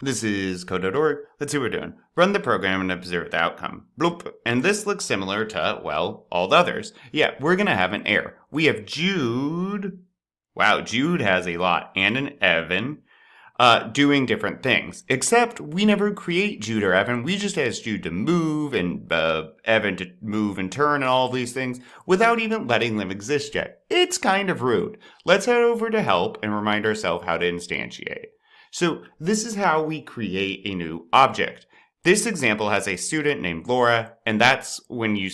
This is code.org. Let's see what we're doing. Run the program and observe the outcome. Bloop. And this looks similar to, well, all the others. Yeah, we're going to have an error. We have Jude. Wow, Jude has a lot. And an Evan doing different things. Except we never create Jude or Evan. We just ask Jude to move and Evan to move and turn and all of these things without even letting them exist yet. It's kind of rude. Let's head over to help and remind ourselves how to instantiate. So this is how we create a new object. This example has a student named Laura, and that's when you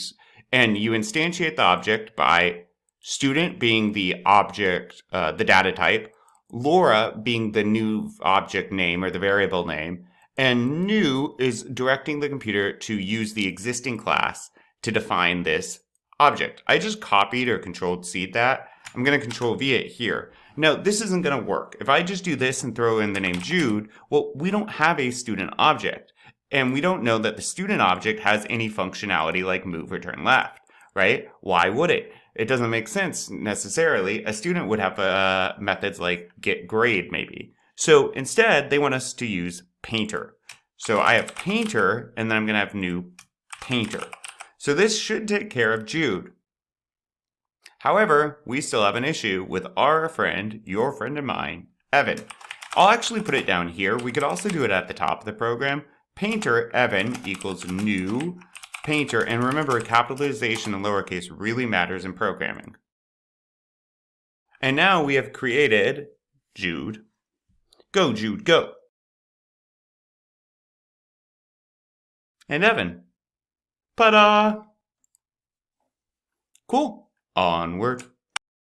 instantiate the object by student being the object, the data type, Laura being the new object name or the variable name, and new is directing the computer to use the existing class to define this object. I just copied or controlled C that. I'm going to control V it here. Now, this isn't going to work. If I just do this and throw in the name Jude, well, we don't have a student object. And we don't know that the student object has any functionality like move or turn left, right? Why would it? It doesn't make sense necessarily. A student would have methods like get grade maybe. So instead, they want us to use painter. So I have painter, and then I'm going to have new painter. So this should take care of Jude. However, we still have an issue with our friend, your friend and mine, Evan. I'll actually put it down here. We could also do it at the top of the program. Painter Evan equals new painter. And remember, capitalization and lowercase really matters in programming. And now we have created Jude. Go, Jude, go. And Evan. Ta-da! Cool. Onward.